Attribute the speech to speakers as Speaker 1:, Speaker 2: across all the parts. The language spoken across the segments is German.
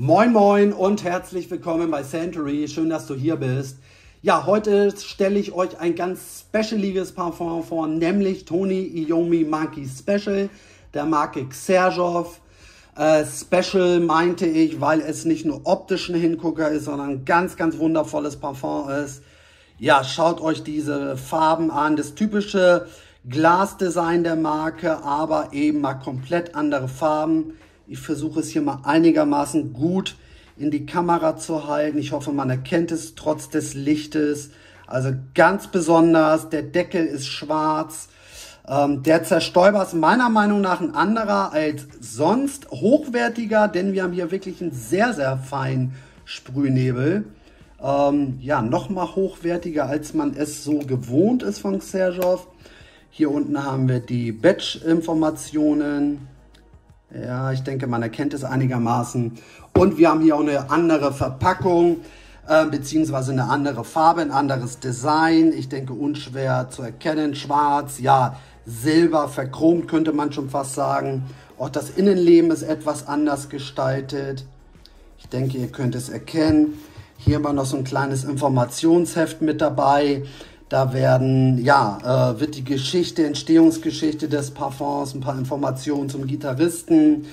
Speaker 1: Moin Moin und herzlich willkommen bei Santory. Schön, dass du hier bist. Ja, heute stelle ich euch ein ganz specialiges Parfum vor, nämlich Tony Iommi Monkey Special der Marke Xerjoff. Special meinte ich, weil es nicht nur optischen Hingucker ist, sondern ein ganz, ganz wundervolles Parfum ist. Ja, schaut euch diese Farben an, das typische Glasdesign der Marke, aber eben mal komplett andere Farben. Ich versuche es hier mal einigermaßen gut in die Kamera zu halten. Ich hoffe, man erkennt es trotz des Lichtes. Also ganz besonders, der Deckel ist schwarz. Der Zerstäuber ist meiner Meinung nach ein anderer als sonst, hochwertiger, denn wir haben hier wirklich einen sehr, sehr feinen Sprühnebel. Ja, nochmal hochwertiger, als man es so gewohnt ist von Xerjoff. Hier unten haben wir die Batch-Informationen. Ja, ich denke, man erkennt es einigermaßen. Und wir haben hier auch eine andere Verpackung, beziehungsweise eine andere Farbe, ein anderes Design. Ich denke, unschwer zu erkennen. Schwarz, ja, silber, verchromt könnte man schon fast sagen. Auch das Innenleben ist etwas anders gestaltet. Ich denke, ihr könnt es erkennen. Hier haben wir noch so ein kleines Informationsheft mit dabei. Da werden, ja, wird die Geschichte, Entstehungsgeschichte des Parfums, ein paar Informationen zum Gitarristen,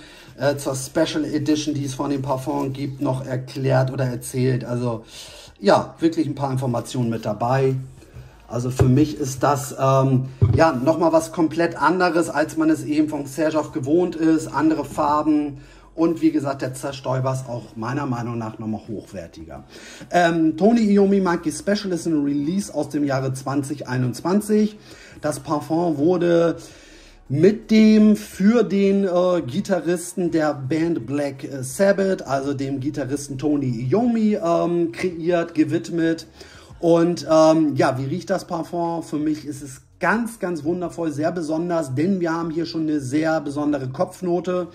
Speaker 1: zur Special Edition, die es von dem Parfum gibt, noch erklärt oder erzählt. Also, ja, wirklich ein paar Informationen mit dabei. Also für mich ist das, ja, nochmal was komplett anderes, als man es eben von Xerjoff gewohnt ist. Andere Farben. Und wie gesagt, der Zerstäuber ist auch meiner Meinung nach nochmal hochwertiger. Tony Iommi Monkey Special ist ein Release aus dem Jahre 2021. Das Parfum wurde mit dem für den Gitarristen der Band Black Sabbath, also dem Gitarristen Tony Iommi, kreiert, gewidmet. Und ja, wie riecht das Parfum? Für mich ist es ganz, ganz wundervoll, sehr besonders, denn wir haben hier schon eine sehr besondere Kopfnote.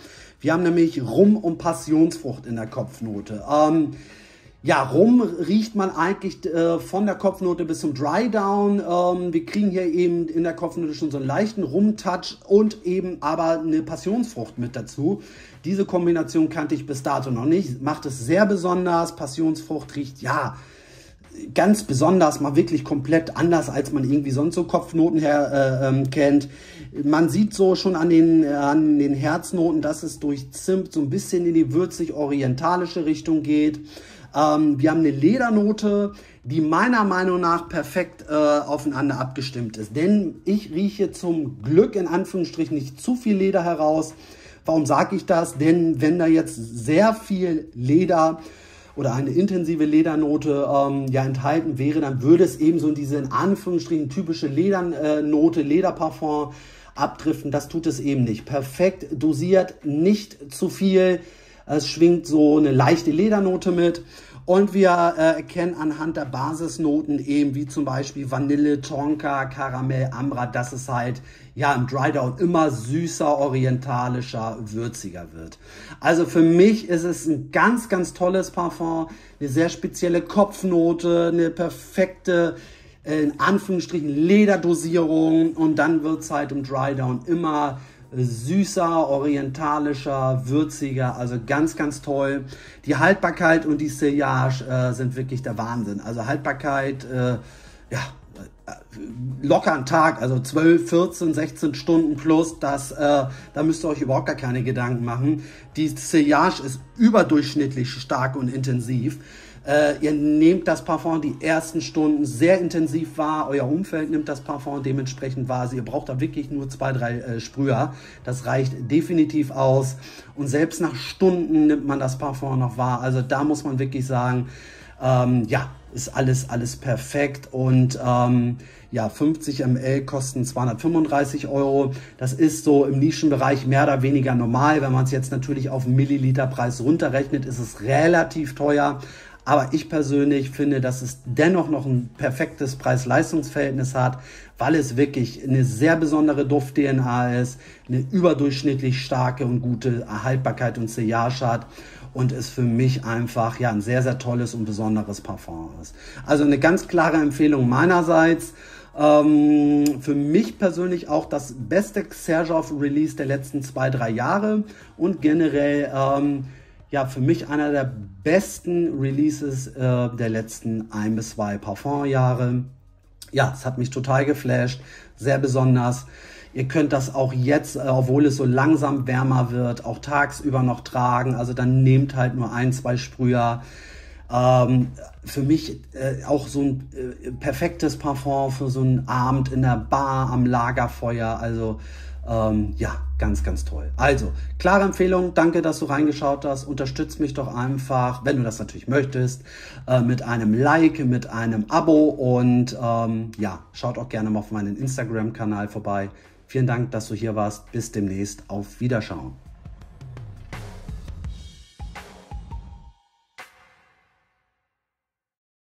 Speaker 1: Wir haben nämlich Rum und Passionsfrucht in der Kopfnote. Ja, Rum riecht man eigentlich von der Kopfnote bis zum Dry Down. Wir kriegen hier eben in der Kopfnote schon so einen leichten Rum-Touch und eben aber eine Passionsfrucht mit dazu. Diese Kombination kannte ich bis dato noch nicht. Macht es sehr besonders. Passionsfrucht riecht, ja, ganz besonders, mal wirklich komplett anders, als man irgendwie sonst so Kopfnoten her kennt. Man sieht so schon an den Herznoten, dass es durch Zimt so ein bisschen in die würzig-orientalische Richtung geht. Wir haben eine Ledernote, die meiner Meinung nach perfekt aufeinander abgestimmt ist. Denn ich rieche zum Glück in Anführungsstrichen nicht zu viel Leder heraus. Warum sage ich das? Denn wenn da jetzt sehr viel Leder oder eine intensive Ledernote ja enthalten wäre, dann würde es eben so in diese in Anführungsstrichen typische Ledernote, Lederparfum abdriften. Das tut es eben nicht. Perfekt dosiert, nicht zu viel. Es schwingt so eine leichte Ledernote mit. Und wir erkennen anhand der Basisnoten eben wie zum Beispiel Vanille, Tonka, Karamell, Ambra, dass es halt ja im Dry Down immer süßer, orientalischer, würziger wird. Also für mich ist es ein ganz, ganz tolles Parfum, eine sehr spezielle Kopfnote, eine perfekte, in Anführungsstrichen, Lederdosierung und dann wird es halt im Dry Down immer süßer, orientalischer, würziger, also ganz, ganz toll. Die Haltbarkeit und die Sillage sind wirklich der Wahnsinn. Also Haltbarkeit, ja, locker am Tag, also 12, 14, 16 Stunden plus, da müsst ihr euch überhaupt gar keine Gedanken machen. Die Sillage ist überdurchschnittlich stark und intensiv. Ihr nehmt das Parfum die ersten Stunden sehr intensiv wahr, euer Umfeld nimmt das Parfum dementsprechend wahr. Also ihr braucht da wirklich nur 2, 3 Sprüher. Das reicht definitiv aus. Und selbst nach Stunden nimmt man das Parfum noch wahr. Also da muss man wirklich sagen, ja, ist alles perfekt. Und ja, 50 ml kosten 235 €. Das ist so im Nischenbereich mehr oder weniger normal. Wenn man es jetzt natürlich auf den Milliliterpreis runterrechnet, ist es relativ teuer. Aber ich persönlich finde, dass es dennoch noch ein perfektes Preis-Leistungs-Verhältnis hat, weil es wirklich eine sehr besondere Duft-DNA ist, eine überdurchschnittlich starke und gute Haltbarkeit und Sillage hat und es für mich einfach ja ein sehr, sehr tolles und besonderes Parfum ist. Also eine ganz klare Empfehlung meinerseits. Für mich persönlich auch das beste Xerjoff Release der letzten 2, 3 Jahre und generell ja, für mich einer der besten Releases der letzten 1 bis 2 Parfumjahre. Ja, es hat mich total geflasht, sehr besonders. Ihr könnt das auch jetzt, obwohl es so langsam wärmer wird, auch tagsüber noch tragen. Also dann nehmt halt nur 1, 2 Sprüher. Für mich auch so ein perfektes Parfum für so einen Abend in der Bar am Lagerfeuer. Also ja, ganz, ganz toll. Also, klare Empfehlung. Danke, dass du reingeschaut hast. Unterstütz mich doch einfach, wenn du das natürlich möchtest, mit einem Like, mit einem Abo und ja, schaut auch gerne mal auf meinen Instagram-Kanal vorbei. Vielen Dank, dass du hier warst. Bis demnächst. Auf Wiederschauen.